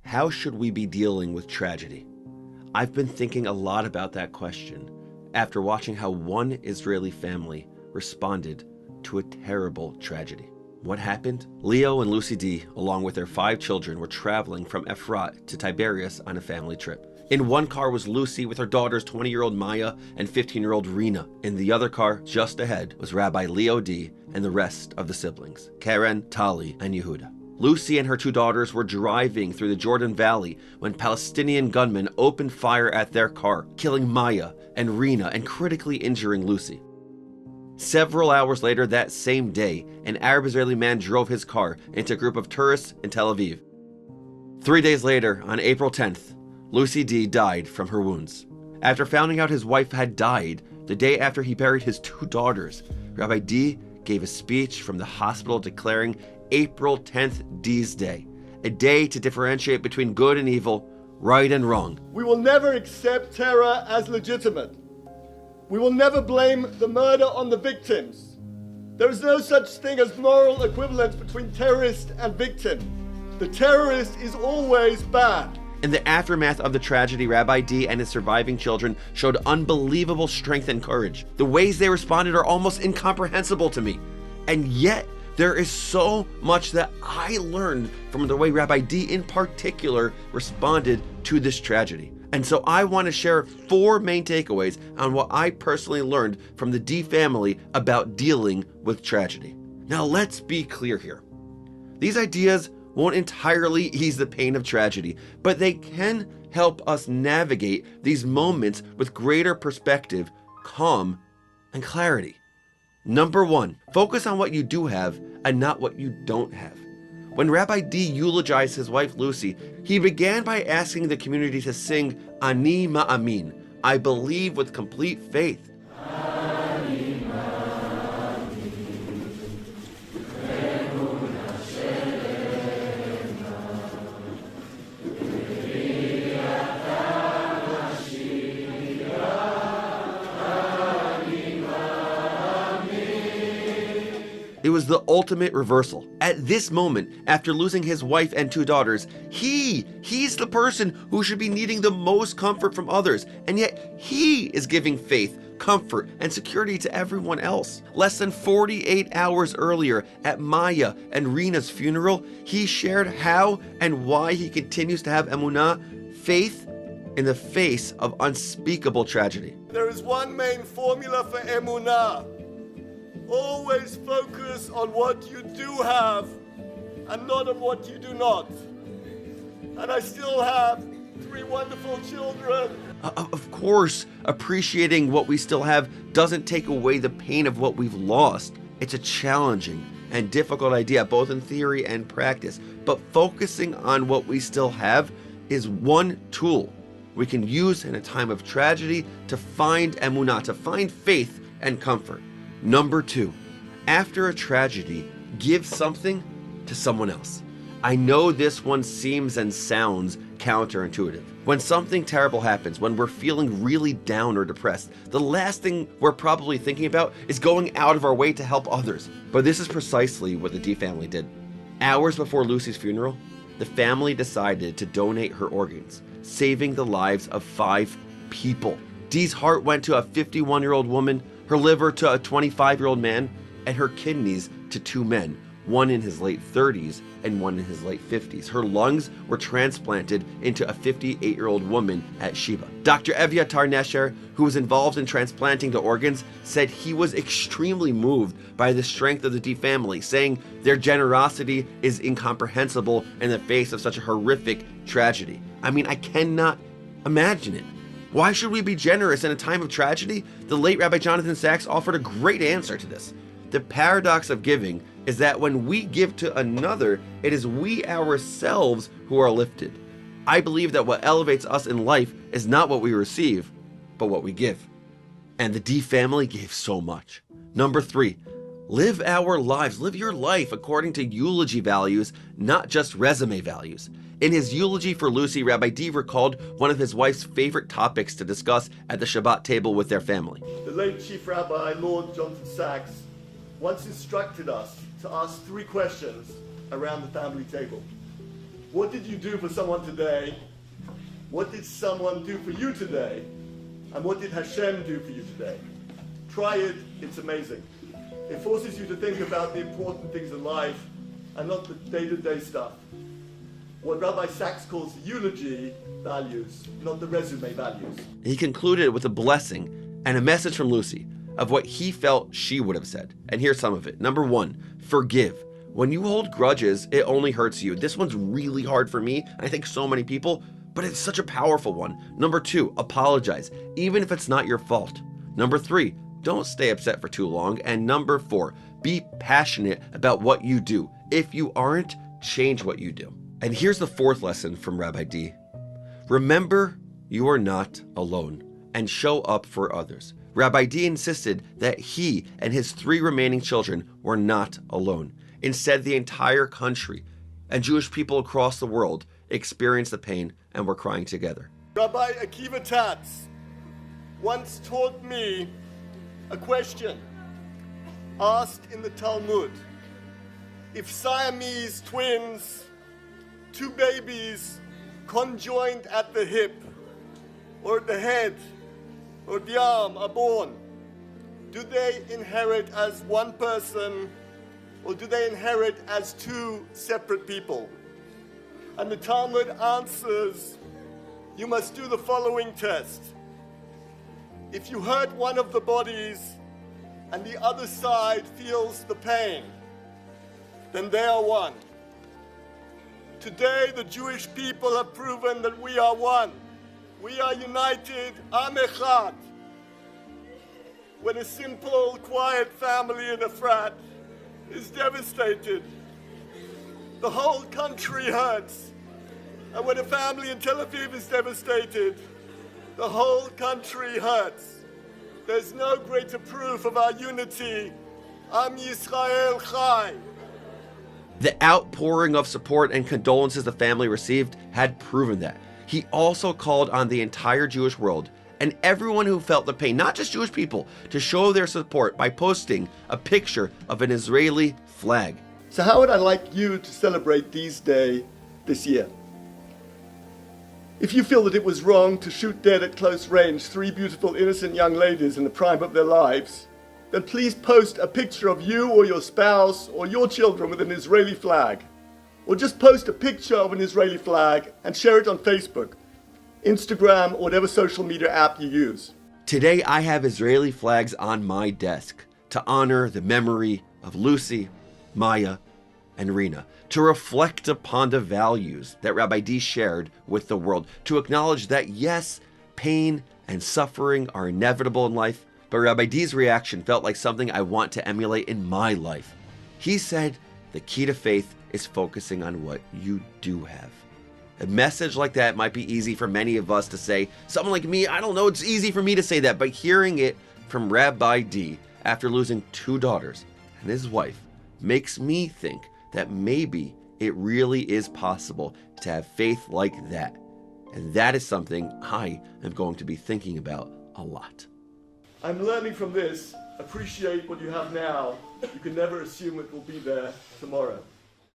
How should we be dealing with tragedy? I've been thinking a lot about that question after watching how one Israeli family responded to a terrible tragedy. What happened? Leo and Lucy Dee, along with their 5 children, were traveling from Efrat to Tiberias on a family trip. In one car was Lucy with her daughters 20-year-old Maia and 15-year-old Rina. In the other car, just ahead, was Rabbi Leo Dee and the rest of the siblings, Karen, Tali, and Yehuda. Lucy and her 2 daughters were driving through the Jordan Valley when Palestinian gunmen opened fire at their car, killing Maia and Rina and critically injuring Lucy. Several hours later that same day, an Arab-Israeli man drove his car into a group of tourists in Tel Aviv. 3 days later, on April 10th, Lucy Dee died from her wounds. After finding out his wife had died the day after he buried his 2 daughters, Rabbi Dee gave a speech from the hospital declaring April 10th Dee's Day, a day to differentiate between good and evil, right and wrong. We will never accept terror as legitimate. We will never blame the murder on the victims. There is no such thing as moral equivalence between terrorist and victim. The terrorist is always bad. In the aftermath of the tragedy, Rabbi Dee and his surviving children showed unbelievable strength and courage. The ways they responded are almost incomprehensible to me. And yet, there is so much that I learned from the way Rabbi Dee in particular responded to this tragedy. And so I want to share 4 main takeaways on what I personally learned from the Dee family about dealing with tragedy. Now let's be clear here. These ideas won't entirely ease the pain of tragedy, but they can help us navigate these moments with greater perspective, calm, and clarity. Number 1, focus on what you do have and not what you don't have. When Rabbi Dee eulogized his wife Lucy, he began by asking the community to sing Ani Ma'amin, I believe with complete faith. It was the ultimate reversal. At this moment, after losing his wife and 2 daughters, he's the person who should be needing the most comfort from others, and yet he is giving faith, comfort, and security to everyone else. Less than 48 hours earlier, at Maia and Rina's funeral, he shared how and why he continues to have emunah, faith, in the face of unspeakable tragedy. There is one main formula for emunah. Always focus on what you do have and not on what you do not. And I still have 3 wonderful children. Of course, appreciating what we still have doesn't take away the pain of what we've lost. It's a challenging and difficult idea, both in theory and practice. But focusing on what we still have is one tool we can use in a time of tragedy to find emunah, to find faith and comfort. Number 2, after a tragedy, give something to someone else. I know this one seems and sounds counterintuitive. When something terrible happens, when we're feeling really down or depressed, the last thing we're probably thinking about is going out of our way to help others. But this is precisely what the Dee family did. Hours before Lucy's funeral, the family decided to donate her organs, saving the lives of 5 people. Dee's heart went to a 51-year-old woman, her liver to a 25-year-old man, and her kidneys to 2 men, one in his late 30s and one in his late 50s. Her lungs were transplanted into a 58-year-old woman at Sheba. Dr. Evyatar Nesher, who was involved in transplanting the organs, said he was extremely moved by the strength of the Dee family, saying their generosity is incomprehensible in the face of such a horrific tragedy. I mean, I cannot imagine it. Why should we be generous in a time of tragedy? The late Rabbi Jonathan Sachs offered a great answer to this. The paradox of giving is that when we give to another, it is we ourselves who are lifted. I believe that what elevates us in life is not what we receive, but what we give. And the Dee family gave so much. Number 3, live our lives, live your life according to eulogy values, not just resume values. In his eulogy for Lucy, Rabbi Dee recalled one of his wife's favorite topics to discuss at the Shabbat table with their family. The late Chief Rabbi, Lord Jonathan Sachs, once instructed us to ask 3 questions around the family table. What did you do for someone today? What did someone do for you today? And what did Hashem do for you today? Try it, it's amazing. It forces you to think about the important things in life and not the day-to-day stuff. What Rabbi Sachs calls the eulogy values, not the resume values. He concluded with a blessing and a message from Lucy of what he felt she would have said. And here's some of it. Number 1, forgive. When you hold grudges, it only hurts you. This one's really hard for me, and I think so many people, but it's such a powerful one. Number 2, apologize, even if it's not your fault. Number 3, don't stay upset for too long. And number 4, be passionate about what you do. If you aren't, change what you do. And here's the 4th lesson from Rabbi Dee. Remember, you are not alone, and show up for others. Rabbi Dee insisted that he and his 3 remaining children were not alone. Instead, the entire country and Jewish people across the world experienced the pain and were crying together. Rabbi Akiva Tatz once taught me a question asked in the Talmud. If Siamese twins, 2 babies conjoined at the hip or at the head or the arm are born, do they inherit as one person or do they inherit as 2 separate people? And the Talmud answers, you must do the following test. If you hurt one of the bodies and the other side feels the pain, then they are one. Today, the Jewish people have proven that we are one. We are united, Am Echad. When a simple, quiet family in a frat is devastated, the whole country hurts. And when a family in Tel Aviv is devastated, the whole country hurts. There's no greater proof of our unity. Am Yisrael Chai. The outpouring of support and condolences the family received had proven that. He also called on the entire Jewish world and everyone who felt the pain, not just Jewish people, to show their support by posting a picture of an Israeli flag. So how would I like you to celebrate Dee's Day this year? If you feel that it was wrong to shoot dead at close range 3 beautiful innocent young ladies in the prime of their lives, then please post a picture of you or your spouse or your children with an Israeli flag. Or just post a picture of an Israeli flag and share it on Facebook, Instagram, or whatever social media app you use. Today I have Israeli flags on my desk to honor the memory of Lucy, Maia, and Rina, to reflect upon the values that Rabbi Dee shared with the world, to acknowledge that yes, pain and suffering are inevitable in life, but Rabbi Dee's reaction felt like something I want to emulate in my life. He said the key to faith is focusing on what you do have. A message like that might be easy for many of us to say. Someone like me, I don't know, it's easy for me to say that, but hearing it from Rabbi Dee after losing 2 daughters and his wife makes me think that maybe it really is possible to have faith like that. And that is something I am going to be thinking about a lot. I'm learning from this, appreciate what you have now. You can never assume it will be there tomorrow.